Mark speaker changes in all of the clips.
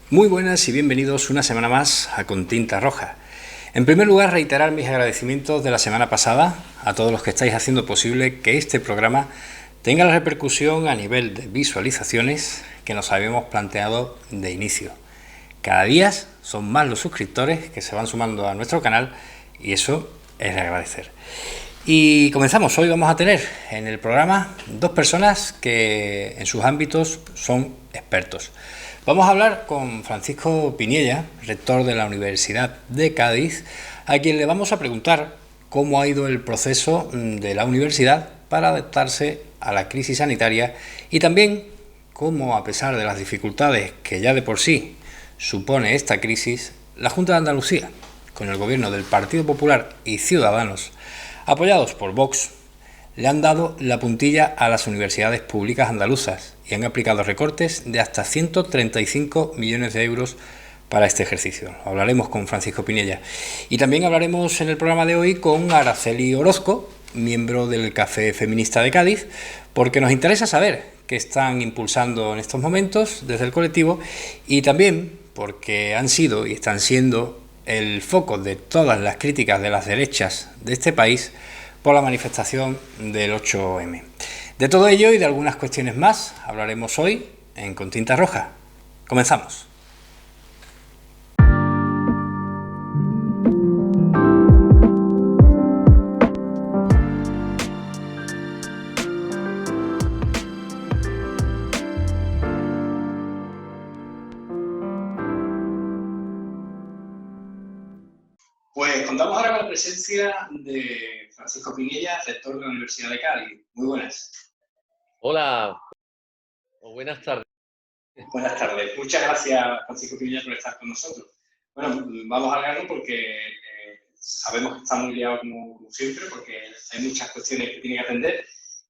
Speaker 1: Muy buenas y bienvenidos una semana más a Con Tinta Roja. En primer lugar, reiterar mis agradecimientos de la semana pasada a todos los que estáis haciendo posible que este programa tenga la repercusión a nivel de visualizaciones que nos habíamos planteado de inicio. Cada día son más los suscriptores que se van sumando a nuestro canal y eso es de agradecer. Y comenzamos. Hoy vamos a tener en el programa dos personas que en sus ámbitos son expertos. Vamos a hablar con Francisco Piniella, rector de la Universidad de Cádiz, a quien le vamos a preguntar cómo ha ido el proceso de la universidad para adaptarse a la crisis sanitaria y también cómo, a pesar de las dificultades que ya de por sí supone esta crisis, la Junta de Andalucía, con el gobierno del Partido Popular y Ciudadanos, apoyados por Vox, le han dado la puntilla a las universidades públicas andaluzas y han aplicado recortes de hasta 135 millones de euros para este ejercicio. Hablaremos con Francisco Piniella. Y también hablaremos en el programa de hoy con Araceli Orozco, miembro del Café Feminista de Cádiz, porque nos interesa saber qué están impulsando en estos momentos desde el colectivo y también porque han sido y están siendo el foco de todas las críticas de las derechas de este país por la manifestación del 8M. De todo ello y de algunas cuestiones más hablaremos hoy en Con Tinta Roja. Comenzamos. Pues contamos ahora con la presencia de Francisco Piniella, rector de la Universidad de Cádiz. Muy buenas.
Speaker 2: Hola, o buenas tardes.
Speaker 1: Buenas tardes. Muchas gracias, Francisco Piniella, por estar con nosotros. Bueno, vamos al grano porque sabemos que está muy liado como siempre, porque hay muchas cuestiones que tiene que atender.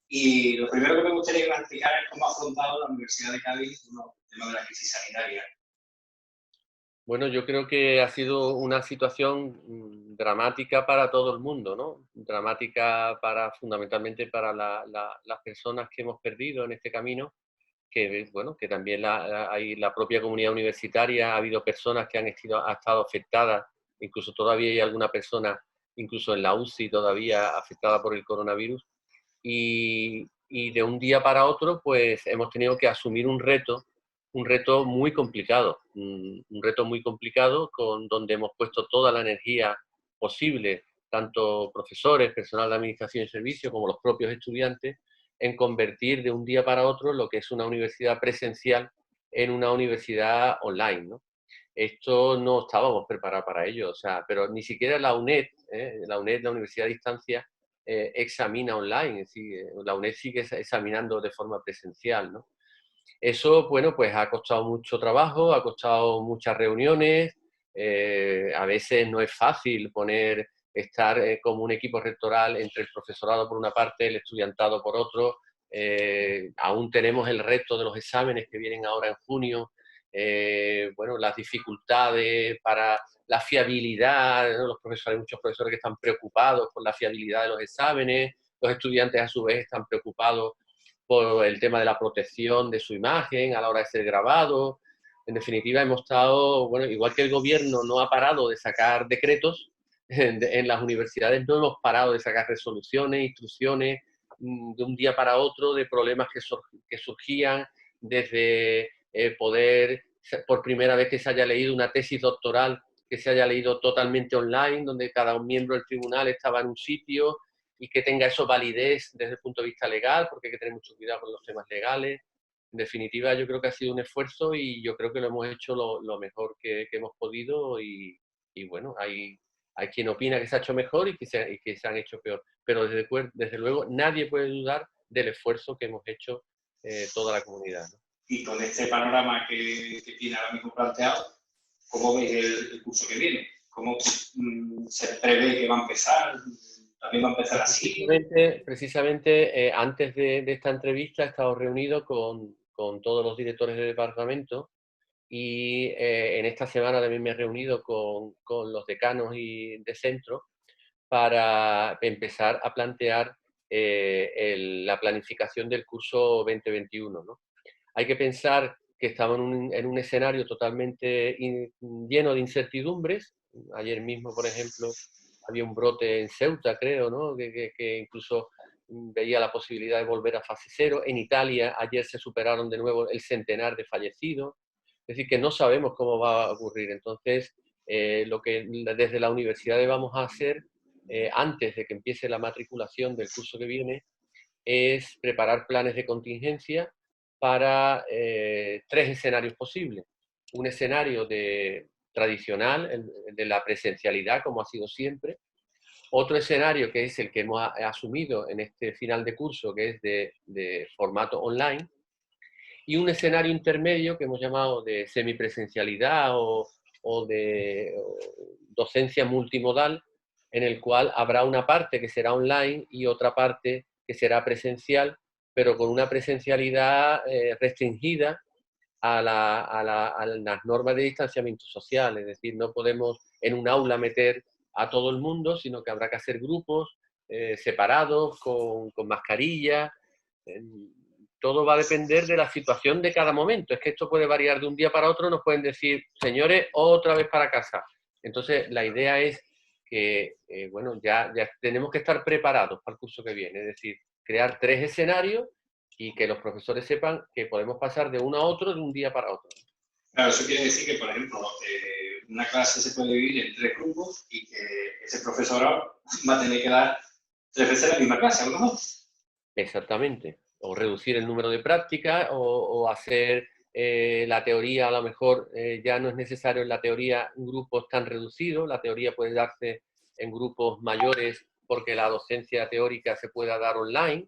Speaker 1: Y lo primero que me gustaría que nos explicara es cómo ha afrontado la Universidad de Cádiz el tema de la crisis sanitaria.
Speaker 2: Bueno, yo creo que ha sido una situación dramática para todo el mundo, ¿no? Dramática fundamentalmente para las personas que hemos perdido en este camino, que, bueno, que también hay la propia comunidad universitaria, ha habido personas que ha estado afectadas, incluso todavía hay alguna persona, incluso en la UCI todavía afectada por el coronavirus, y de un día para otro, pues hemos tenido que asumir un reto muy complicado, un reto muy complicado donde hemos puesto toda la energía posible, tanto profesores, personal de administración y servicio, como los propios estudiantes, en convertir de un día para otro lo que es una universidad presencial en una universidad online, ¿no? Esto no estábamos preparados para ello, o sea, pero ni siquiera la UNED, la Universidad a Distancia, examina online, es decir, la UNED sigue examinando de forma presencial, ¿no? Eso, bueno, pues ha costado mucho trabajo, ha costado muchas reuniones, a veces no es fácil estar como un equipo rectoral entre el profesorado por una parte, el estudiantado por otro, aún tenemos el reto de los exámenes que vienen ahora en junio, bueno, las dificultades para la fiabilidad, ¿no? Hay muchos profesores que están preocupados por la fiabilidad de los exámenes, los estudiantes a su vez están preocupados por el tema de la protección de su imagen a la hora de ser grabado. En definitiva, hemos estado, bueno, igual que el gobierno no ha parado de sacar decretos, en las universidades no hemos parado de sacar resoluciones, instrucciones, de un día para otro, de problemas que surgían desde poder, por primera vez que se haya leído una tesis doctoral, que se haya leído totalmente online, donde cada miembro del tribunal estaba en un sitio, y que tenga eso validez desde el punto de vista legal, porque hay que tener mucho cuidado con los temas legales. En definitiva, yo creo que ha sido un esfuerzo y yo creo que lo hemos hecho lo mejor que hemos podido y bueno, hay quien opina que se ha hecho mejor y que se han hecho peor, pero desde luego nadie puede dudar del esfuerzo que hemos hecho toda la comunidad, ¿no?
Speaker 1: Y con este panorama que tiene ahora mismo planteado, ¿cómo veis el curso que viene? ¿Cómo se prevé que va a empezar? ¿También va a empezar así?
Speaker 2: Precisamente antes de esta entrevista he estado reunido con todos los directores de departamento y en esta semana también me he reunido con los decanos de centro para empezar a plantear la planificación del curso 2021, ¿no? Hay que pensar que estaba en un escenario totalmente lleno de incertidumbres. Ayer mismo, por ejemplo, había un brote en Ceuta, creo, ¿no? Que incluso veía la posibilidad de volver a fase cero. En Italia ayer se superaron de nuevo el centenar de fallecidos. Es decir, que no sabemos cómo va a ocurrir. Entonces, lo que desde la universidad vamos a hacer antes de que empiece la matriculación del curso que viene es preparar planes de contingencia para tres escenarios posibles. Un escenario tradicional, el de la presencialidad, como ha sido siempre. Otro escenario, que es el que hemos asumido en este final de curso, que es de formato online. Y un escenario intermedio que hemos llamado de semipresencialidad o de docencia multimodal, en el cual habrá una parte que será online y otra parte que será presencial, pero con una presencialidad restringida a las normas de distanciamiento social. Es decir, no podemos en un aula meter a todo el mundo, sino que habrá que hacer grupos separados, con mascarilla. Todo va a depender de la situación de cada momento. Es que esto puede variar de un día para otro. Nos pueden decir, señores, otra vez para casa. Entonces, la idea es que, bueno, ya tenemos que estar preparados para el curso que viene. Es decir, crear tres escenarios y que los profesores sepan que podemos pasar de uno a otro de un día para otro.
Speaker 3: Claro, eso quiere decir que, por ejemplo, una clase se puede dividir en tres grupos y que ese profesorado va a tener que dar tres veces la misma clase, a lo mejor.
Speaker 2: Exactamente. O reducir el número de prácticas o hacer la teoría, a lo mejor ya no es necesario en la teoría grupos tan reducidos. La teoría puede darse en grupos mayores porque la docencia teórica se pueda dar online.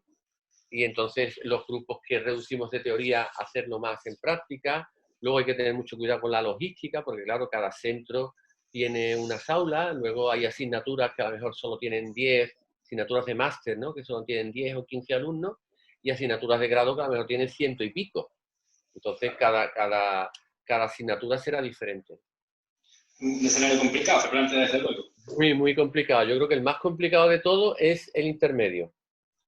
Speaker 2: Y entonces los grupos que reducimos de teoría, hacerlo más en práctica. Luego hay que tener mucho cuidado con la logística, porque claro, cada centro tiene unas aulas, luego hay asignaturas que a lo mejor solo tienen 10, asignaturas de máster, ¿no? Que solo tienen 10 o 15 alumnos, y asignaturas de grado que a lo mejor tienen 100 y pico. Entonces cada asignatura será diferente.
Speaker 3: Un escenario complicado, se plantea desde luego.
Speaker 2: Muy, muy complicado. Yo creo que el más complicado de todo es el intermedio.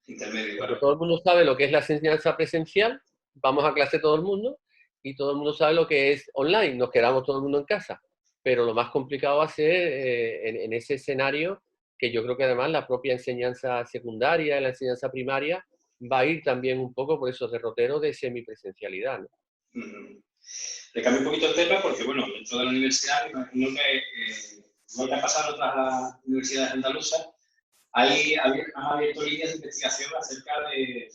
Speaker 3: Intermedio,
Speaker 2: Porque
Speaker 3: claro.
Speaker 2: todo el mundo sabe lo que es la enseñanza presencial, vamos a clase todo el mundo, y todo el mundo sabe lo que es online, nos quedamos todo el mundo en casa. Pero lo más complicado va a ser en ese escenario, que yo creo que además la propia enseñanza secundaria y la enseñanza primaria va a ir también un poco por esos derroteros de semipresencialidad, ¿no?
Speaker 3: Le cambio un poquito el tema porque, bueno, dentro de la universidad, imagino que, igual que ha pasado en otras universidades andaluzas, han abierto líneas de investigación acerca de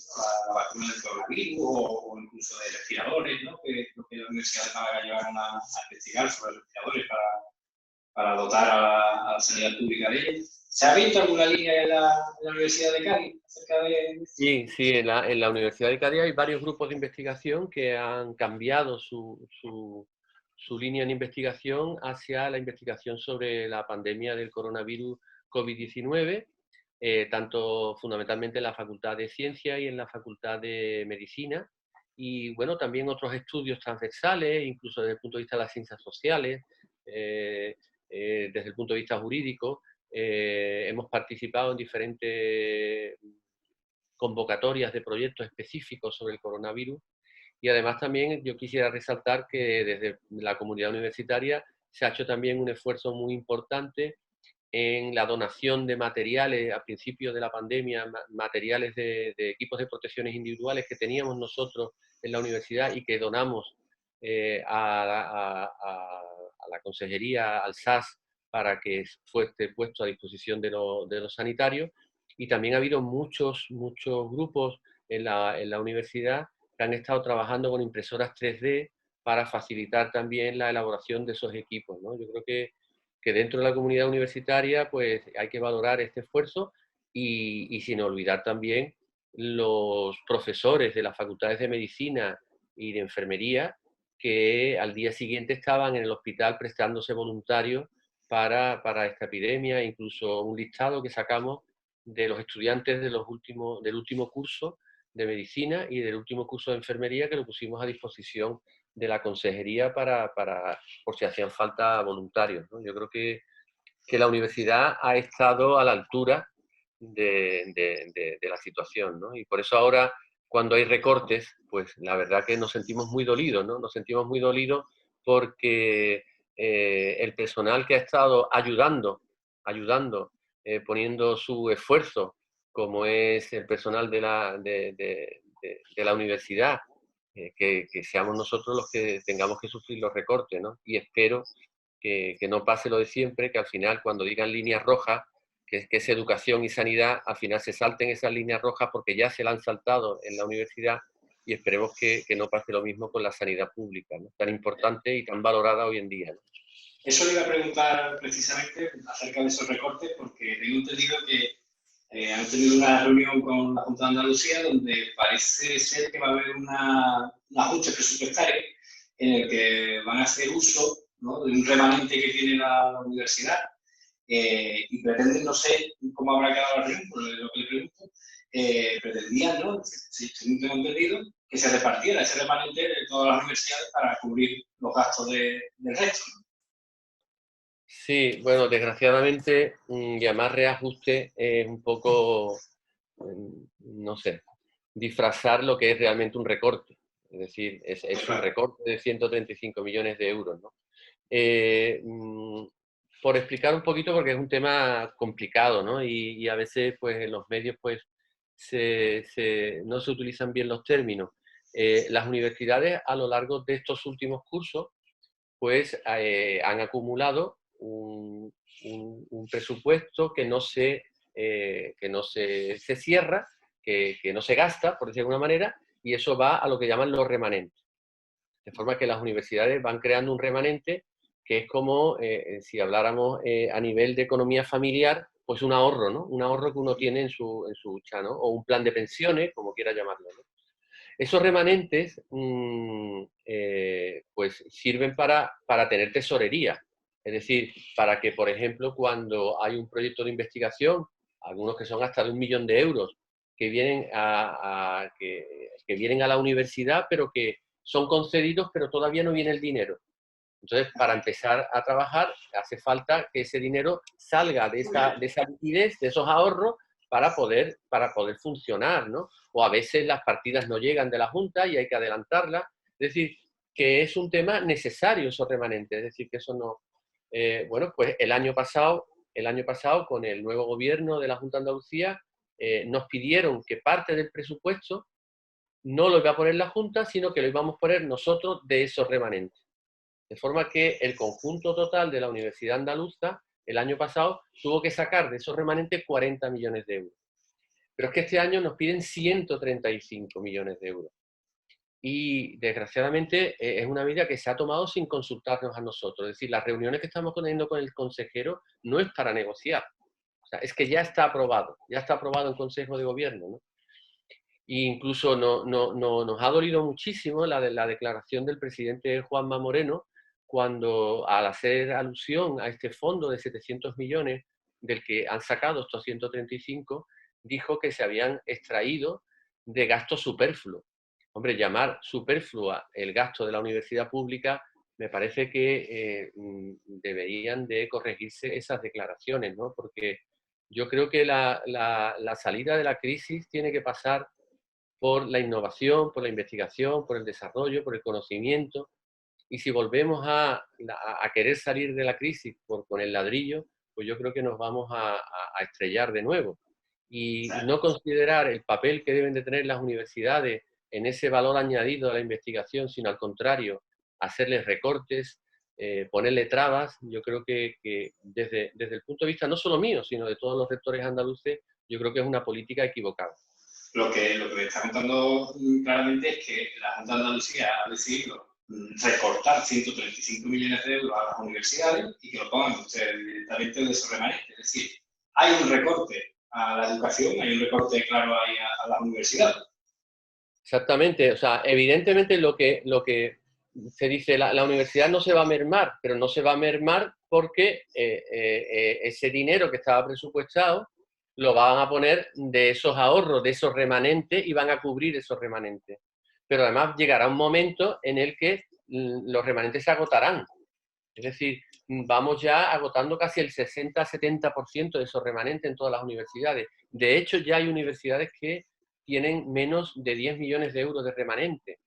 Speaker 3: la vacuna del coronavirus o incluso de respiradores, ¿no? Que las universidades de Málaga llevaron a investigar sobre respiradores para dotar a la sanidad pública de ellos. ¿Se ha visto alguna línea en la Universidad de Cádiz acerca de...?
Speaker 2: Sí, en la Universidad de Cádiz hay varios grupos de investigación que han cambiado su línea de investigación hacia la investigación sobre la pandemia del coronavirus COVID-19, tanto fundamentalmente en la Facultad de Ciencias y en la Facultad de Medicina, y bueno, también otros estudios transversales, incluso desde el punto de vista de las ciencias sociales, desde el punto de vista jurídico. Hemos participado en diferentes convocatorias de proyectos específicos sobre el coronavirus, y además también yo quisiera resaltar que desde la comunidad universitaria se ha hecho también un esfuerzo muy importante en la donación de materiales a principios de la pandemia, materiales de equipos de protecciones individuales que teníamos nosotros en la universidad y que donamos a la consejería, al SAS, para que fuese puesto a disposición de los sanitarios. Y también ha habido muchos grupos en la universidad que han estado trabajando con impresoras 3D para facilitar también la elaboración de esos equipos, ¿no? Yo creo que dentro de la comunidad universitaria pues hay que valorar este esfuerzo y sin olvidar también los profesores de las facultades de medicina y de enfermería que al día siguiente estaban en el hospital prestándose voluntarios para esta epidemia, incluso un listado que sacamos de los estudiantes del último curso de medicina y del último curso de enfermería, que lo pusimos a disposición de la consejería por si hacían falta voluntarios, ¿no? Yo creo que la universidad ha estado a la altura de la situación, ¿no? Y por eso ahora, cuando hay recortes, pues la verdad que nos sentimos muy dolidos, ¿no? Nos sentimos muy dolidos porque el personal que ha estado ayudando, poniendo su esfuerzo, como es el personal de la universidad, que seamos nosotros los que tengamos que sufrir los recortes, ¿no? Y espero que no pase lo de siempre, que al final cuando digan líneas rojas, que es educación y sanidad, al final se salten esas líneas rojas porque ya se la han saltado en la universidad, y esperemos que no pase lo mismo con la sanidad pública, ¿no? Tan importante y tan valorada hoy en día, ¿no?
Speaker 3: Eso le iba a preguntar precisamente acerca de esos recortes, porque tengo entendido que han tenido una reunión con la Junta de Andalucía donde parece ser que va a haber un ajuste presupuestario en el que van a hacer uso, ¿no?, de un remanente que tiene la universidad, y pretenden, no sé cómo habrá quedado la reunión, por lo que le pregunto, pretendían, ¿no?, si tengo entendido, que se repartiera ese remanente de todas las universidades para cubrir los gastos del resto, ¿no?
Speaker 2: Sí, bueno, desgraciadamente llamar reajuste es un poco, no sé, disfrazar lo que es realmente un recorte. Es decir, es un recorte de 135 millones de euros, ¿no? Por explicar un poquito, porque es un tema complicado, ¿no? Y a veces, pues, en los medios, pues, no se utilizan bien los términos. Las universidades, a lo largo de estos últimos cursos, pues, han acumulado un presupuesto que no se cierra, que no se gasta, por decirlo de alguna manera, y eso va a lo que llaman los remanentes. De forma que las universidades van creando un remanente que es como, si habláramos a nivel de economía familiar, pues un ahorro, ¿no? Un ahorro que uno tiene en su hucha, ¿no? O un plan de pensiones, como quiera llamarlo, ¿no? Esos remanentes pues sirven para tener tesorería. Es decir, para que, por ejemplo, cuando hay un proyecto de investigación, algunos que son hasta de 1 millón de euros, que vienen que vienen a la universidad, pero que son concedidos, pero todavía no viene el dinero. Entonces, para empezar a trabajar, hace falta que ese dinero salga de esa liquidez, de esos ahorros, para poder funcionar, ¿no? O a veces las partidas no llegan de la Junta y hay que adelantarlas. Es decir, que es un tema necesario esos remanentes. Es decir, que eso no... bueno, pues el año pasado, con el nuevo gobierno de la Junta de Andalucía, nos pidieron que parte del presupuesto no lo iba a poner la Junta, sino que lo íbamos a poner nosotros de esos remanentes. De forma que el conjunto total de la Universidad Andaluza el año pasado tuvo que sacar de esos remanentes 40 millones de euros. Pero es que este año nos piden 135 millones de euros. Y desgraciadamente es una medida que se ha tomado sin consultarnos a nosotros. Es decir, las reuniones que estamos teniendo con el consejero no es para negociar. O sea, es que ya está aprobado en Consejo de Gobierno, ¿no? E incluso nos ha dolido muchísimo la declaración del presidente Juanma Moreno, cuando al hacer alusión a este fondo de 700 millones del que han sacado estos 135, dijo que se habían extraído de gasto superfluo. Hombre, llamar superflua el gasto de la universidad pública, me parece que deberían de corregirse esas declaraciones, ¿no? Porque yo creo que la salida de la crisis tiene que pasar por la innovación, por la investigación, por el desarrollo, por el conocimiento. Y si volvemos a querer salir de la crisis con el ladrillo, pues yo creo que nos vamos a estrellar de nuevo. Y no considerar el papel que deben de tener las universidades en ese valor añadido a la investigación, sino al contrario, hacerles recortes, ponerle trabas, yo creo que desde el punto de vista no solo mío, sino de todos los rectores andaluces, yo creo que es una política equivocada.
Speaker 3: Lo que me está contando claramente es que la Junta de Andalucía ha decidido recortar 135 millones de euros a las universidades y que lo pongan ustedes directamente de esos remanentes. Es decir, hay un recorte a la educación, hay un recorte claro ahí a las universidades.
Speaker 2: Exactamente, o sea, evidentemente lo que se dice, la universidad no se va a mermar, pero no se va a mermar porque ese dinero que estaba presupuestado lo van a poner de esos ahorros, de esos remanentes, y van a cubrir esos remanentes. Pero además llegará un momento en el que los remanentes se agotarán. Es decir, vamos ya agotando casi el 60-70% de esos remanentes en todas las universidades. De hecho, ya hay universidades que tienen menos de 10 millones de euros de remanente.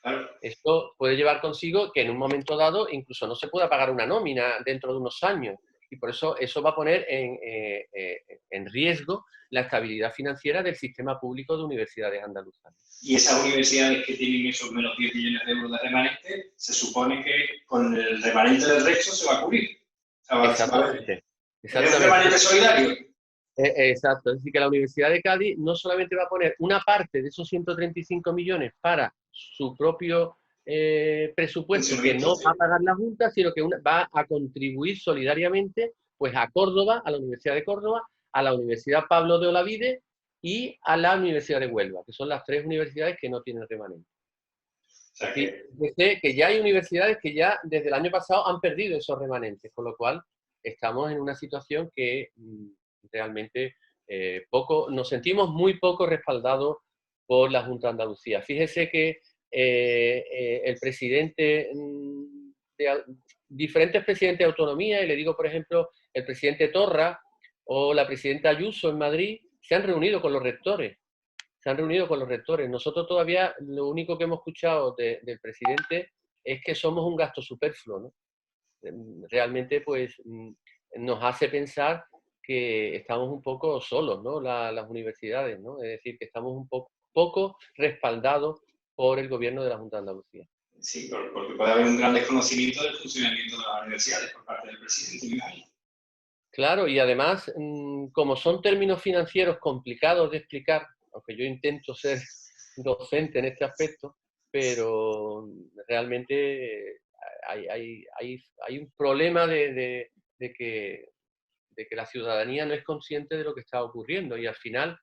Speaker 3: Claro.
Speaker 2: Esto puede llevar consigo que en un momento dado incluso no se pueda pagar una nómina dentro de unos años, y por eso va a poner en riesgo la estabilidad financiera del sistema público de universidades andaluzas.
Speaker 3: Y esas universidades que tienen esos menos 10 millones de euros de remanente, se supone que con el remanente del resto se va a cubrir.
Speaker 2: Exactamente.
Speaker 3: ¿Es un remanente solidario?
Speaker 2: Exacto, es decir, que la Universidad de Cádiz no solamente va a poner una parte de esos 135 millones para su propio presupuesto, que no va a pagar la Junta, sino que va a contribuir solidariamente pues, a Córdoba, a la Universidad de Córdoba, a la Universidad Pablo de Olavide y a la Universidad de Huelva, que son las 3 universidades que no tienen remanente. O sea que ya hay universidades que ya desde el año pasado han perdido esos remanentes, con lo cual estamos en una situación que realmente nos sentimos muy poco respaldados por la Junta de Andalucía. Fíjese que el presidente diferentes presidentes de autonomía, y le digo, por ejemplo, el presidente Torra o la presidenta Ayuso en Madrid, se han reunido con los rectores. Nosotros todavía lo único que hemos escuchado del presidente es que somos un gasto superfluo, ¿no? Realmente, pues, nos hace pensar que estamos un poco solos, ¿no? Las universidades, ¿no? Es decir, que estamos un poco respaldados por el gobierno de la Junta de Andalucía.
Speaker 3: Sí, porque puede haber un gran desconocimiento del funcionamiento de las universidades por parte del presidente.
Speaker 2: Claro, y además, como son términos financieros complicados de explicar, aunque yo intento ser docente en este aspecto, pero realmente hay un problema de que la ciudadanía no es consciente de lo que está ocurriendo, y al final,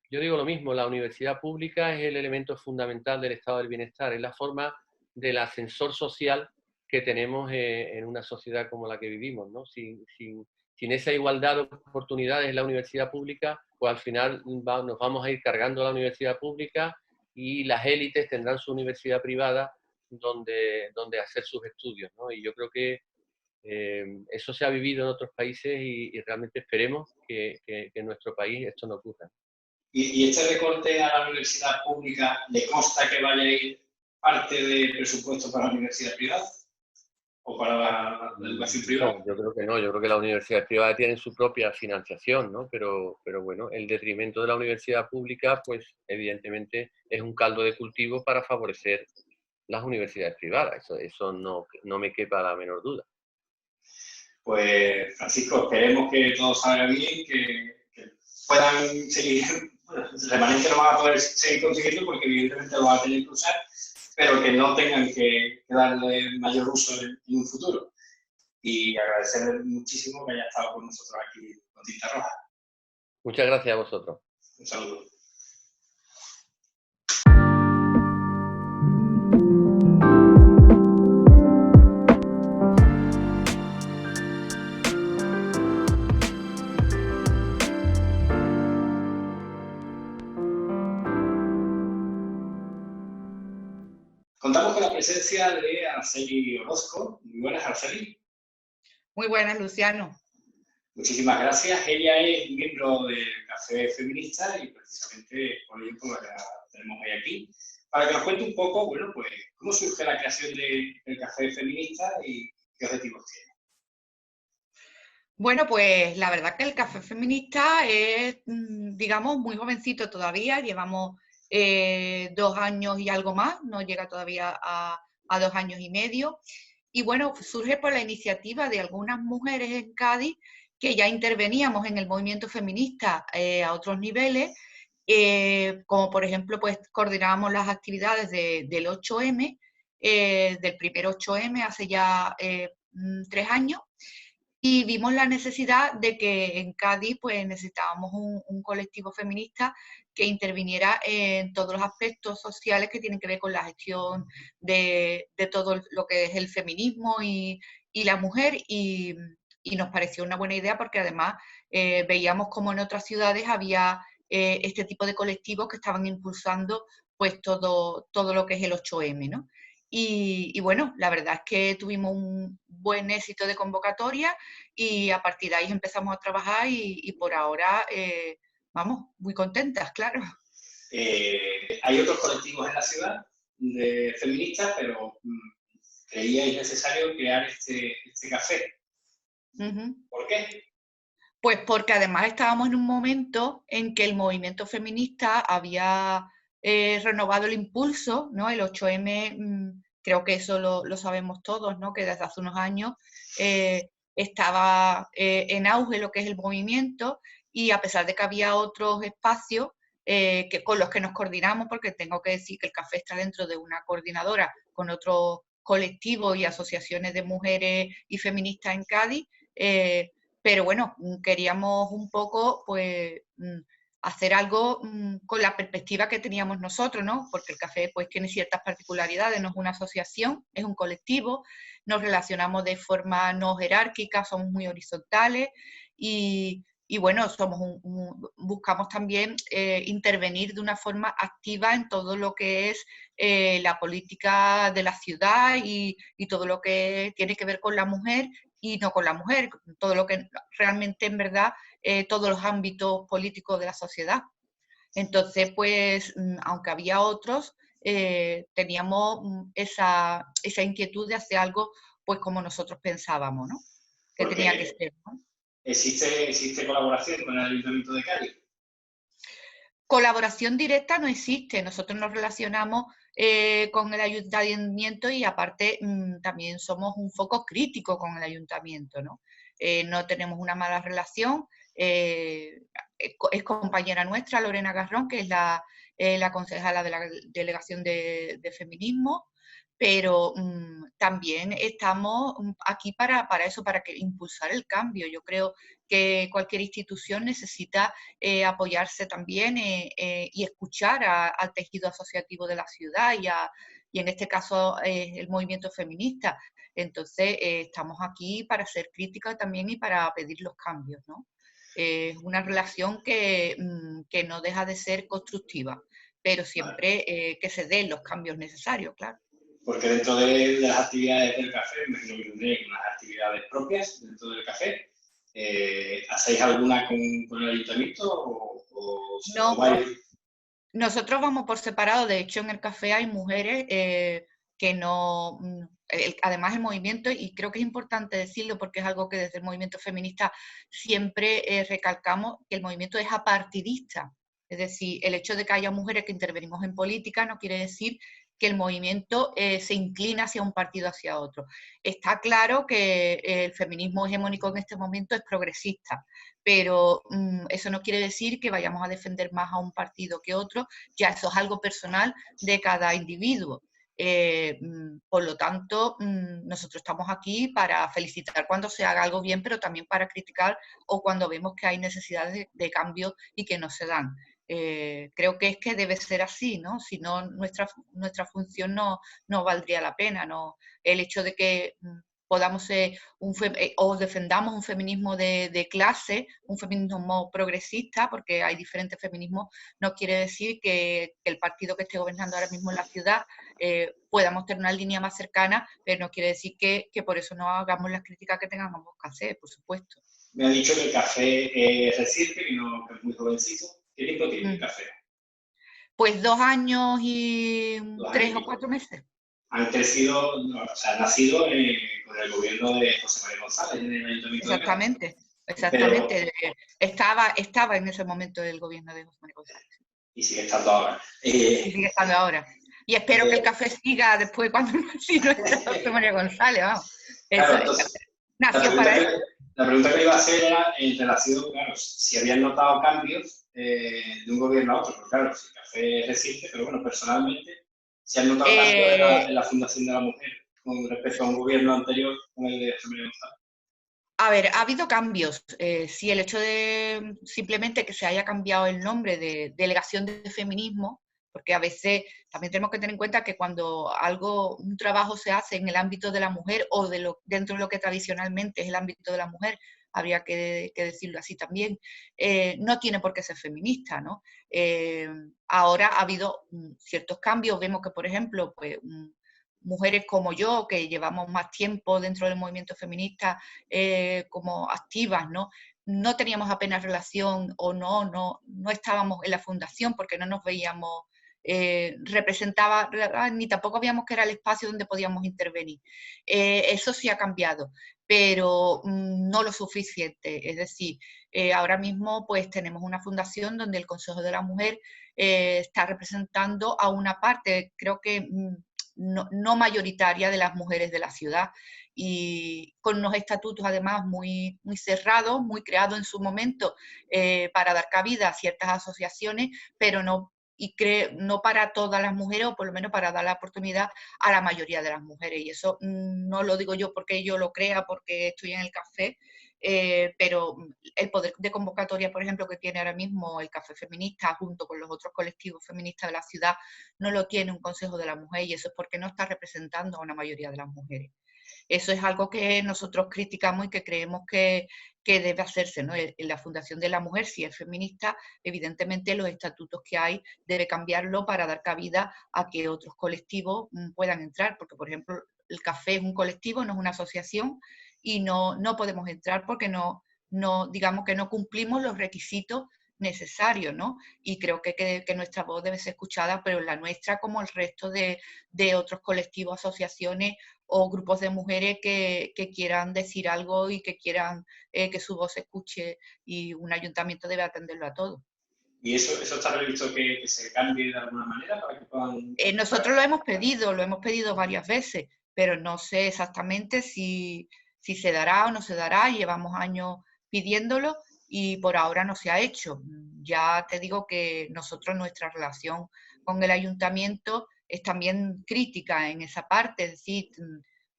Speaker 2: yo digo lo mismo, la universidad pública es el elemento fundamental del estado del bienestar, es la forma del ascensor social que tenemos en una sociedad como la que vivimos, ¿no? Sin esa igualdad de oportunidades en la universidad pública, pues al final nos vamos a ir cargando la universidad pública y las élites tendrán su universidad privada donde hacer sus estudios, ¿no? Y yo creo que eso se ha vivido en otros países y realmente esperemos que en nuestro país esto no ocurra.
Speaker 3: ¿Y este recorte a la universidad pública le consta que vaya a ir parte del presupuesto para la universidad privada? ¿O para la educación privada?
Speaker 2: No, yo creo que no. Yo creo que las universidades privadas tienen su propia financiación, ¿no? Pero bueno, el detrimento de la universidad pública, pues evidentemente es un caldo de cultivo para favorecer las universidades privadas. Eso no me quepa la menor duda.
Speaker 3: Pues, Francisco, esperemos que todo salga bien, que puedan seguir. Bueno, el remanente lo van a poder seguir consiguiendo porque evidentemente lo van a tener que usar, pero que no tengan que darle mayor uso en un futuro. Y agradecerle muchísimo que haya estado con nosotros aquí con Tinta Roja.
Speaker 2: Muchas gracias a vosotros.
Speaker 3: Un saludo. Contamos con la presencia de Araceli Orozco. Muy buenas, Araceli.
Speaker 4: Muy buenas, Luciano.
Speaker 3: Muchísimas gracias. Ella es miembro del Café Feminista y precisamente por ello pues, la tenemos hoy aquí. Para que nos cuente un poco, bueno, pues, cómo surge la creación del Café Feminista y qué objetivos tiene.
Speaker 4: Bueno, pues la verdad que el Café Feminista es, digamos, muy jovencito todavía. Llevamos 2 años y algo más, no llega todavía a 2 años y medio. Y bueno, surge por la iniciativa de algunas mujeres en Cádiz que ya interveníamos en el movimiento feminista a otros niveles, como por ejemplo, pues coordinábamos las actividades del 8M, del primer 8M hace ya 3 años, y vimos la necesidad de que en Cádiz pues necesitábamos un colectivo feminista que interviniera en todos los aspectos sociales que tienen que ver con la gestión de todo lo que es el feminismo y la mujer, y nos pareció una buena idea porque además veíamos como en otras ciudades había este tipo de colectivos que estaban impulsando pues todo lo que es el 8M, ¿no? Y bueno, la verdad es que tuvimos un buen éxito de convocatoria y a partir de ahí empezamos a trabajar y por ahora, vamos, muy contentas, claro.
Speaker 3: Hay otros colectivos en la ciudad de feministas, pero creíais necesario crear este café. ¿Por qué?
Speaker 4: Pues porque además estábamos en un momento en que el movimiento feminista había renovado el impulso, ¿no? El 8M, creo que eso lo sabemos todos, ¿no? Que desde hace unos años estaba en auge lo que es el movimiento, y a pesar de que había otros espacios con los que nos coordinamos, porque tengo que decir que el café está dentro de una coordinadora con otros colectivos y asociaciones de mujeres y feministas en Cádiz, pero bueno, queríamos un poco, pues, hacer algo con la perspectiva que teníamos nosotros, ¿no? Porque el café, pues, tiene ciertas particularidades, no es una asociación, es un colectivo, nos relacionamos de forma no jerárquica, somos muy horizontales y bueno, buscamos también intervenir de una forma activa en todo lo que es la política de la ciudad y todo lo que tiene que ver con la mujer, y no con la mujer, todo lo que realmente en verdad, todos los ámbitos políticos de la sociedad. Entonces, pues, aunque había otros, teníamos esa inquietud de hacer algo pues como nosotros pensábamos, ¿no? Que
Speaker 3: Porque
Speaker 4: tenía que ser, ¿no?
Speaker 3: ¿Existe colaboración con el Ayuntamiento de Cádiz?
Speaker 4: Colaboración directa no existe. Nosotros nos relacionamos con el ayuntamiento y aparte también somos un foco crítico con el ayuntamiento, ¿no? No tenemos una mala relación. Es compañera nuestra, Lorena Garrón, que es la concejala de la Delegación de Feminismo, pero también estamos aquí para eso, para impulsar el cambio. Yo creo que cualquier institución necesita apoyarse también y escuchar al tejido asociativo de la ciudad y en este caso el movimiento feminista. Entonces estamos aquí para ser críticas también y para pedir los cambios, ¿no? Es una relación que no deja de ser constructiva, pero siempre que se den los cambios necesarios, claro.
Speaker 3: Porque dentro de las actividades del café, me imagino que tendréis unas actividades propias dentro del café. ¿Hacéis alguna con el ayuntamiento
Speaker 4: no,
Speaker 3: vais?
Speaker 4: Nosotros vamos por separado. De hecho, en el café hay mujeres que no... además el movimiento, y creo que es importante decirlo porque es algo que desde el movimiento feminista siempre recalcamos, que el movimiento es apartidista. Es decir, el hecho de que haya mujeres que intervenimos en política no quiere decir que el movimiento se inclina hacia un partido o hacia otro. Está claro que el feminismo hegemónico en este momento es progresista, pero eso no quiere decir que vayamos a defender más a un partido que otro, ya eso es algo personal de cada individuo. Por lo tanto, nosotros estamos aquí para felicitar cuando se haga algo bien, pero también para criticar o cuando vemos que hay necesidades de cambio y que no se dan. Creo que es que debe ser así, ¿no? Si no, nuestra función no valdría la pena, ¿no? El hecho de que podamos o defendamos un feminismo de clase, un feminismo progresista, porque hay diferentes feminismos, no quiere decir que el partido que esté gobernando ahora mismo en la ciudad podamos tener una línea más cercana, pero no quiere decir que por eso no hagamos las críticas que tengamos que hacer, por supuesto.
Speaker 3: Me ha dicho que el café es reciente, que es muy jovencito. ¿Qué tiempo tiene el café?
Speaker 4: Pues 2 años y 3 o 4 meses.
Speaker 3: Han crecido, o sea, han nacido con el gobierno de José María González en el Ayuntamiento.
Speaker 4: Exactamente. Estaba en ese momento el gobierno de José María González.
Speaker 3: Y sigue estando ahora.
Speaker 4: Y sigue estando ahora. Y espero que el café siga después cuando no esté José María González, vamos.
Speaker 3: Claro, entonces,
Speaker 4: nació para eso.
Speaker 3: La pregunta que iba a hacer era en relación, claro, si habían notado cambios de un gobierno a otro, porque claro, el café es reciente, pero bueno, personalmente, ¿se han notado cambios en la Fundación de la Mujer con respecto a un gobierno anterior con el de José María González?
Speaker 4: A ver, ha habido cambios. Sí, el hecho de simplemente que se haya cambiado el nombre de Delegación de Feminismo, porque a veces también tenemos que tener en cuenta que cuando un trabajo se hace en el ámbito de la mujer o dentro de lo que tradicionalmente es el ámbito de la mujer, habría que decirlo así también, no tiene por qué ser feminista, ¿no? Ahora ha habido ciertos cambios. Vemos que, por ejemplo, pues mujeres como yo, que llevamos más tiempo dentro del movimiento feminista como activas, ¿no? no teníamos apenas relación o no estábamos en la fundación porque no nos veíamos representaba, ni tampoco habíamos que era el espacio donde podíamos intervenir. Eso sí ha cambiado, pero no lo suficiente. Es decir, ahora mismo pues tenemos una fundación donde el Consejo de la Mujer está representando a una parte, creo que no mayoritaria, de las mujeres de la ciudad, y con unos estatutos además muy cerrados, muy creados en su momento para dar cabida a ciertas asociaciones, pero no para todas las mujeres, o por lo menos para dar la oportunidad a la mayoría de las mujeres. Y eso no lo digo yo porque yo lo crea, porque estoy en el café, pero el poder de convocatoria, por ejemplo, que tiene ahora mismo el Café Feminista junto con los otros colectivos feministas de la ciudad, no lo tiene un Consejo de la Mujer, y eso es porque no está representando a una mayoría de las mujeres. Eso es algo que nosotros criticamos y que creemos que debe hacerse, ¿no? En la Fundación de la Mujer, si es feminista, evidentemente los estatutos que hay debe cambiarlo para dar cabida a que otros colectivos puedan entrar, porque por ejemplo el café es un colectivo, no es una asociación, y no podemos entrar porque digamos que no cumplimos los requisitos necesarios, ¿no? Y creo que nuestra voz debe ser escuchada, pero la nuestra como el resto de otros colectivos, asociaciones o grupos de mujeres que quieran decir algo y que quieran que su voz se escuche, y un ayuntamiento debe atenderlo a todo.
Speaker 3: ¿Y eso está previsto que se cambie de alguna manera para que puedan...?
Speaker 4: Nosotros lo hemos pedido varias veces, pero no sé exactamente si se dará o no se dará. Llevamos años pidiéndolo y por ahora no se ha hecho. Ya te digo que nosotros, nuestra relación con el ayuntamiento es también crítica en esa parte, es decir,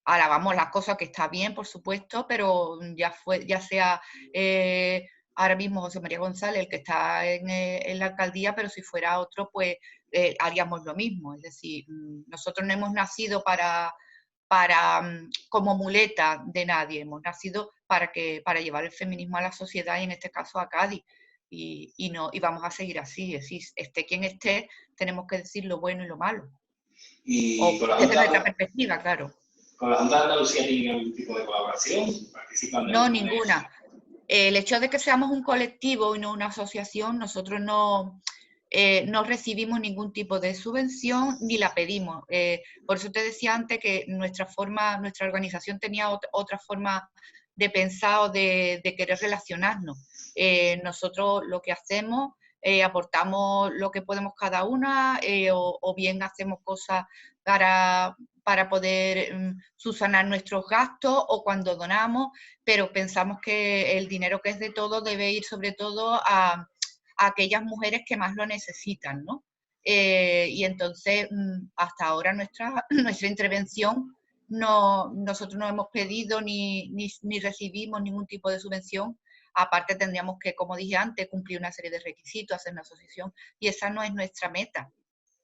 Speaker 4: alabamos las cosas, que está bien, por supuesto, pero ya sea ahora mismo José María González el que está en la alcaldía, pero si fuera otro, pues haríamos lo mismo. Es decir, nosotros no hemos nacido como muleta de nadie, hemos nacido para llevar el feminismo a la sociedad, y en este caso a Cádiz. Y vamos a seguir así, es decir, esté quien esté, tenemos que decir lo bueno y lo malo.
Speaker 3: Y
Speaker 4: desde nuestra perspectiva, claro.
Speaker 3: ¿Con la Junta de Andalucía tienen algún tipo de colaboración? ¿Participan de
Speaker 4: no, ninguna. El hecho de que seamos un colectivo y no una asociación, nosotros no recibimos ningún tipo de subvención ni la pedimos. Por eso te decía antes que nuestra organización tenía otra forma de pensar o de querer relacionarnos. Nosotros lo que hacemos, aportamos lo que podemos cada una, o bien hacemos cosas para poder subsanar nuestros gastos, o cuando donamos, pero pensamos que el dinero, que es de todo, debe ir sobre todo a aquellas mujeres que más lo necesitan, ¿no? Y entonces, hasta ahora nuestra intervención, nosotros no hemos pedido ni recibimos ningún tipo de subvención. Aparte tendríamos que, como dije antes, cumplir una serie de requisitos, hacer una asociación, y esa no es nuestra meta.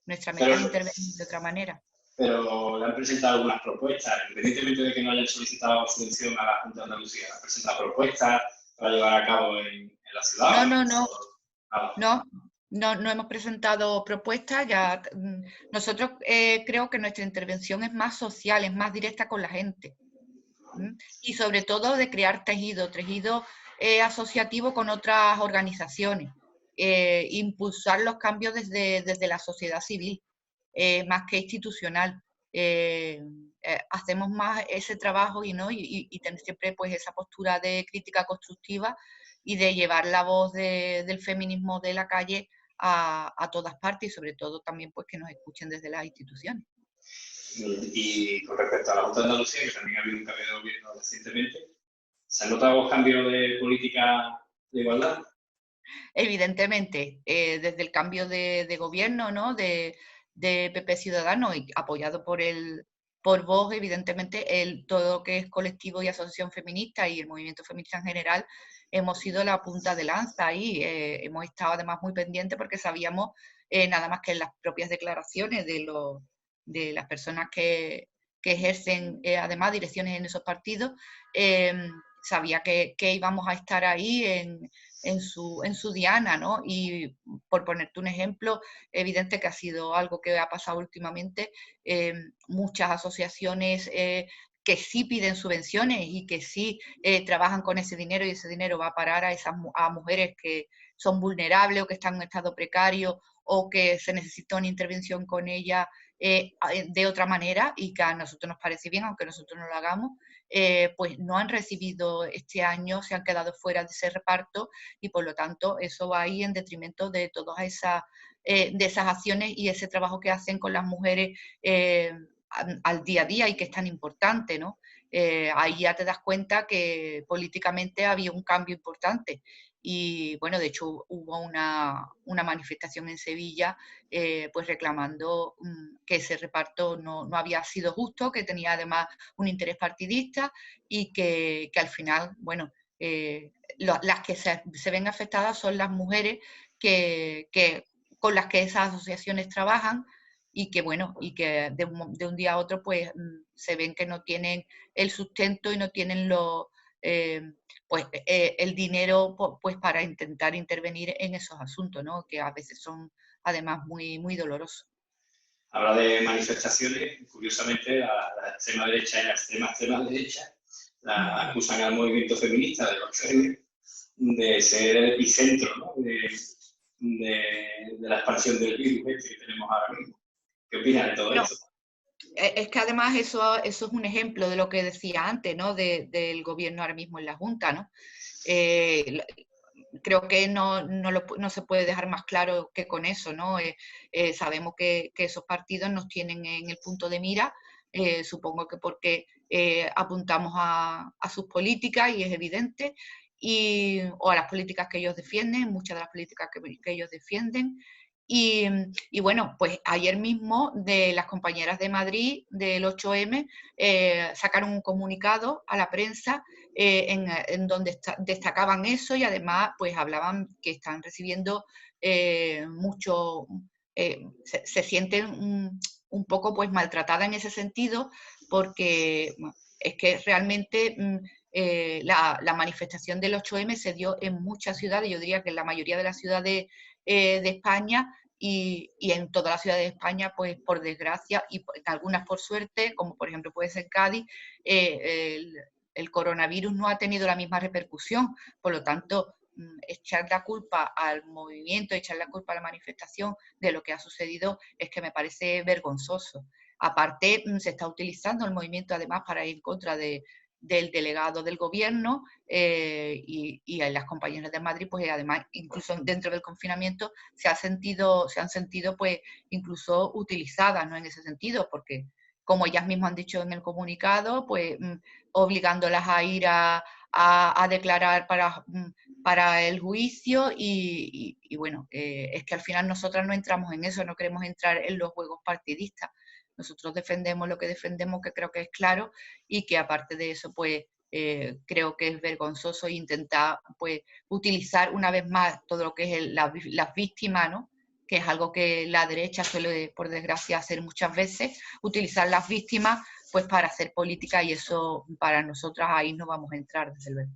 Speaker 4: Nuestra meta es intervenir de otra manera.
Speaker 3: Pero le han presentado algunas propuestas, independientemente de que no hayan solicitado subvención a la Junta de Andalucía. ¿Han presentado propuestas para llevar a cabo en la ciudad?
Speaker 4: No hemos presentado propuestas. Nosotros creo que nuestra intervención es más social, es más directa con la gente. Y sobre todo de crear tejido asociativo con otras organizaciones. Impulsar los cambios desde la sociedad civil, más que institucional. Hacemos más ese trabajo y tener siempre pues esa postura de crítica constructiva y de llevar la voz del feminismo de la calle a todas partes, y sobre todo también pues que nos escuchen desde las instituciones.
Speaker 3: Y con respecto a la Junta de Andalucía, que también ha habido un cambio de gobierno recientemente, ¿se han notado cambios de política de igualdad?
Speaker 4: Evidentemente, desde el cambio de gobierno, ¿no? de PP Ciudadanos, y apoyado por Vox, evidentemente todo lo que es colectivo y asociación feminista y el movimiento feminista en general, hemos sido la punta de lanza ahí. Hemos estado además muy pendientes porque sabíamos, nada más que en las propias declaraciones de las personas que ejercen además direcciones en esos partidos, sabía que íbamos a estar ahí en su diana, ¿no? Y por ponerte un ejemplo, evidente que ha sido algo que ha pasado últimamente, muchas asociaciones que sí piden subvenciones y que sí trabajan con ese dinero, y ese dinero va a parar a mujeres que son vulnerables o que están en un estado precario o que se necesita una intervención con ellas de otra manera, y que a nosotros nos parece bien, aunque nosotros no lo hagamos, pues no han recibido este año, se han quedado fuera de ese reparto, y por lo tanto eso va ahí en detrimento de todas esas, de esas acciones y ese trabajo que hacen con las mujeres al día a día, y que es tan importante, ¿no? Ahí ya te das cuenta que políticamente había un cambio importante. Y bueno, de hecho hubo una manifestación en Sevilla pues reclamando que ese reparto no había sido justo, que tenía además un interés partidista, y que al final, bueno, las que se ven afectadas son las mujeres con las que esas asociaciones trabajan, y que bueno, y que de un día a otro pues se ven que no tienen el sustento y no tienen el dinero pues para intentar intervenir en esos asuntos, ¿no? Que a veces son además muy, muy dolorosos.
Speaker 3: Habla de manifestaciones, curiosamente la extrema derecha y la extrema derecha la acusan al movimiento feminista del 8M de ser el epicentro, ¿no? de la expansión del virus que tenemos ahora mismo. ¿Qué opinas de todo esto?
Speaker 4: Es que además eso es un ejemplo de lo que decía antes, ¿no? Del gobierno ahora mismo en la Junta, ¿no? Creo que no se puede dejar más claro que con eso, ¿no? Sabemos que esos partidos nos tienen en el punto de mira, supongo que porque apuntamos a sus políticas, y es evidente, o a las políticas que ellos defienden, muchas de las políticas que ellos defienden. Y bueno, pues ayer mismo de las compañeras de Madrid del 8M sacaron un comunicado a la prensa en donde destacaban eso, y además pues hablaban que están recibiendo mucho, se sienten un poco pues maltratadas en ese sentido, porque es que realmente la manifestación del 8M se dio en muchas ciudades, yo diría que en la mayoría de las ciudades de España, y en todas las ciudades de España, pues por desgracia, y en algunas por suerte, como por ejemplo puede ser Cádiz, el coronavirus no ha tenido la misma repercusión. Por lo tanto, echar la culpa al movimiento, echar la culpa a la manifestación de lo que ha sucedido es que me parece vergonzoso. Aparte, se está utilizando el movimiento además para ir en contra del delegado del gobierno, y las compañeras de Madrid, pues además, incluso dentro del confinamiento, se han sentido pues incluso utilizadas, ¿no? En ese sentido, porque como ellas mismas han dicho en el comunicado, pues obligándolas a ir a declarar para el juicio, y bueno, es que al final nosotras no entramos en eso, no queremos entrar en los juegos partidistas. Nosotros defendemos lo que defendemos, que creo que es claro, y que aparte de eso, pues creo que es vergonzoso intentar pues utilizar una vez más todo lo que es las víctimas, ¿no? Que es algo que la derecha suele, por desgracia, hacer muchas veces, utilizar las víctimas pues para hacer política, y eso para nosotras ahí no vamos a entrar, desde luego.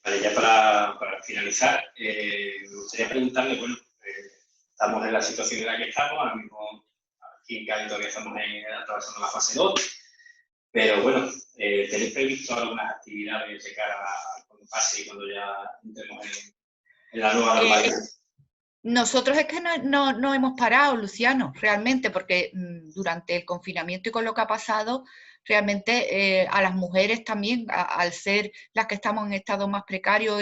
Speaker 3: Vale, ya para finalizar, me gustaría preguntarle, bueno, estamos en la situación en la que estamos, ahora mismo aquí en Cádiz todavía estamos atravesando la fase 2, pero bueno, ¿tenéis previsto algunas actividades de cara a cuando pase y cuando ya entremos en la nueva normalidad?
Speaker 4: Nosotros es que no hemos parado, Luciano, realmente, porque durante el confinamiento y con lo que ha pasado, realmente a las mujeres también, al ser las que estamos en estado más precario,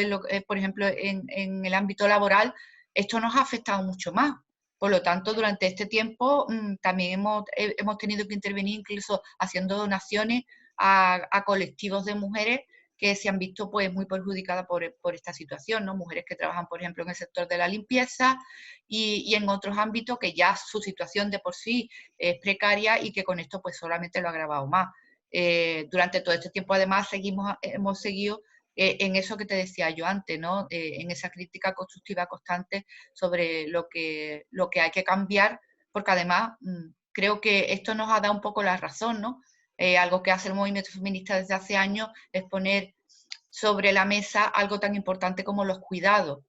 Speaker 4: por ejemplo, en el ámbito laboral, esto nos ha afectado mucho más. Por lo tanto, durante este tiempo también hemos tenido que intervenir, incluso haciendo donaciones a colectivos de mujeres que se han visto pues muy perjudicadas por esta situación, ¿no? Mujeres que trabajan, por ejemplo, en el sector de la limpieza y en otros ámbitos que ya su situación de por sí es precaria, y que con esto pues solamente lo ha agravado más. Durante todo este tiempo además hemos seguido en eso que te decía yo antes, ¿no? En esa crítica constructiva constante sobre lo que hay que cambiar, porque además creo que esto nos ha dado un poco la razón, ¿no? Algo que hace el movimiento feminista desde hace años es poner sobre la mesa algo tan importante como los cuidados.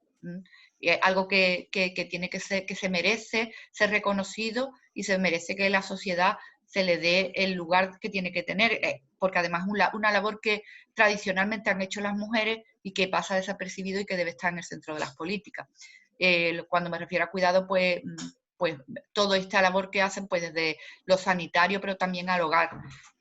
Speaker 4: Y es algo que tiene que se merece ser reconocido, y se merece que la sociedad se le dé el lugar que tiene que tener, porque además es una labor que tradicionalmente han hecho las mujeres y que pasa desapercibido y que debe estar en el centro de las políticas. Cuando me refiero a cuidado, pues toda esta labor que hacen, pues desde lo sanitario, pero también al hogar.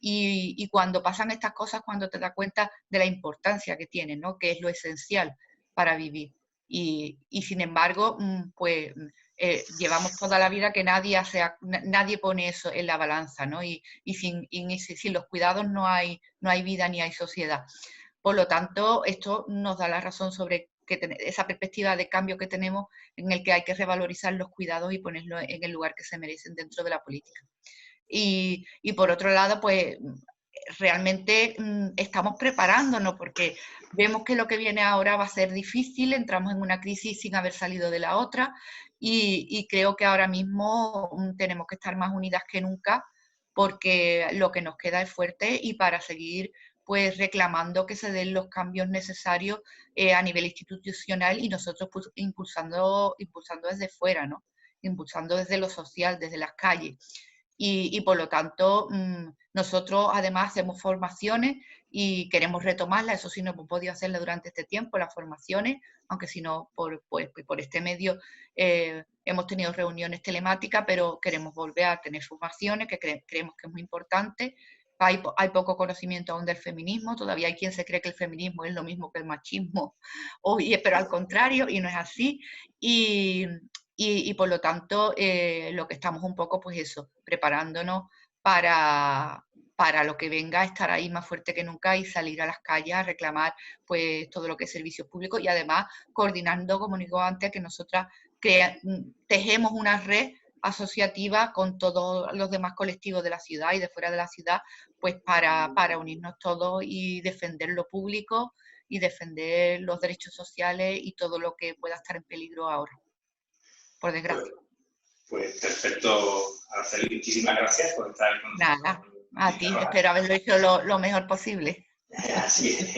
Speaker 4: Y cuando pasan estas cosas, cuando te das cuenta de la importancia que tienen, ¿no? Que es lo esencial para vivir. Y sin embargo, pues llevamos toda la vida que nadie pone eso en la balanza, ¿no? Y sin los cuidados no hay vida ni hay sociedad. Por lo tanto, esto nos da la razón sobre esa perspectiva de cambio que tenemos, en el que hay que revalorizar los cuidados y ponerlos en el lugar que se merecen dentro de la política. Y por otro lado, pues realmente estamos preparándonos, porque vemos que lo que viene ahora va a ser difícil, entramos en una crisis sin haber salido de la otra, y creo que ahora mismo tenemos que estar más unidas que nunca, porque lo que nos queda es fuerte, y para seguir pues reclamando que se den los cambios necesarios a nivel institucional, y nosotros pues, impulsando desde fuera, ¿no? Impulsando desde lo social, desde las calles. Y por lo tanto, nosotros además hacemos formaciones y queremos retomarlas. Eso sí, no hemos podido hacerlas durante este tiempo, las formaciones, aunque si no, por este medio hemos tenido reuniones telemáticas, pero queremos volver a tener formaciones, que creemos que es muy importante. Hay poco conocimiento aún del feminismo, todavía hay quien se cree que el feminismo es lo mismo que el machismo, pero al contrario, y no es así. Y por lo tanto, lo que estamos un poco, pues eso, preparándonos para lo que venga, estar ahí más fuerte que nunca y salir a las calles a reclamar pues todo lo que es servicios públicos, y además coordinando, como digo antes, que nosotras tejemos una red asociativa con todos los demás colectivos de la ciudad y de fuera de la ciudad, pues para unirnos todos y defender lo público y defender los derechos sociales y todo lo que pueda estar en peligro ahora, por desgracia.
Speaker 3: Pues perfecto, Araceli, muchísimas gracias por estar con nosotros.
Speaker 4: Nada, a ti, espero haberlo hecho lo mejor posible.
Speaker 3: Así es.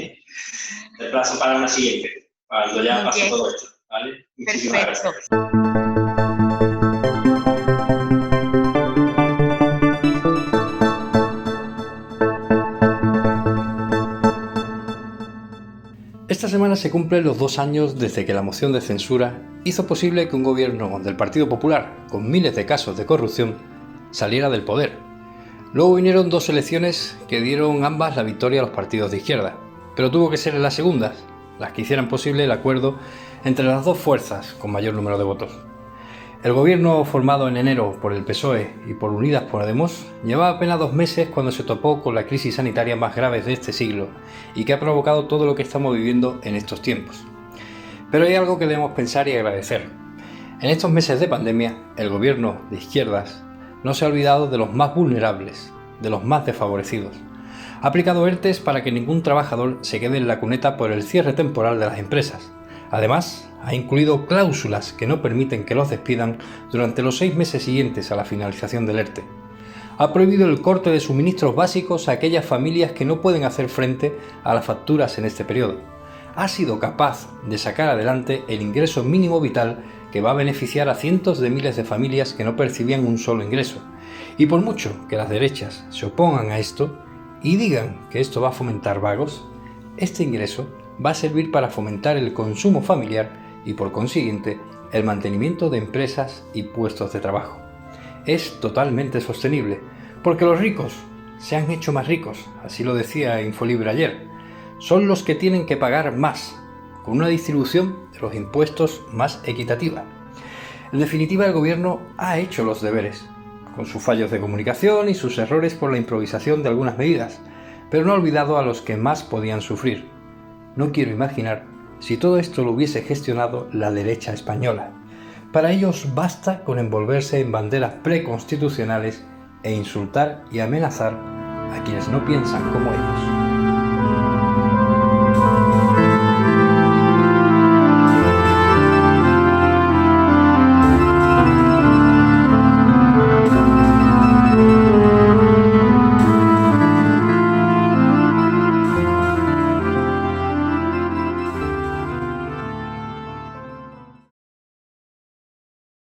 Speaker 3: Te plazo para una siguiente, cuando ya pase todo esto, ¿vale? Muchísimas
Speaker 4: Perfecto.
Speaker 3: Gracias.
Speaker 1: Esta semana se cumplen los 2 años desde que la moción de censura hizo posible que un gobierno del Partido Popular, con miles de casos de corrupción, saliera del poder. Luego vinieron 2 elecciones que dieron ambas la victoria a los partidos de izquierda, pero tuvo que ser en las segundas, las que hicieran posible el acuerdo entre las 2 fuerzas con mayor número de votos. El gobierno formado en enero por el PSOE y por Unidas Podemos llevaba apenas 2 meses cuando se topó con la crisis sanitaria más grave de este siglo y que ha provocado todo lo que estamos viviendo en estos tiempos. Pero hay algo que debemos pensar y agradecer. En estos meses de pandemia, el gobierno de izquierdas no se ha olvidado de los más vulnerables, de los más desfavorecidos. Ha aplicado ERTEs para que ningún trabajador se quede en la cuneta por el cierre temporal de las empresas. Además, ha incluido cláusulas que no permiten que los despidan durante los 6 meses siguientes a la finalización del ERTE. Ha prohibido el corte de suministros básicos a aquellas familias que no pueden hacer frente a las facturas en este periodo. Ha sido capaz de sacar adelante el ingreso mínimo vital, que va a beneficiar a cientos de miles de familias que no percibían un solo ingreso. Y por mucho que las derechas se opongan a esto y digan que esto va a fomentar vagos, este ingreso va a servir para fomentar el consumo familiar y, por consiguiente, el mantenimiento de empresas y puestos de trabajo. Es totalmente sostenible, porque los ricos se han hecho más ricos, así lo decía Infolibre ayer. Son los que tienen que pagar más, con una distribución de los impuestos más equitativa. En definitiva, el gobierno ha hecho los deberes, con sus fallos de comunicación y sus errores por la improvisación de algunas medidas, pero no ha olvidado a los que más podían sufrir. No quiero imaginar si todo esto lo hubiese gestionado la derecha española. Para ellos basta con envolverse en banderas preconstitucionales e insultar y amenazar a quienes no piensan como ellos.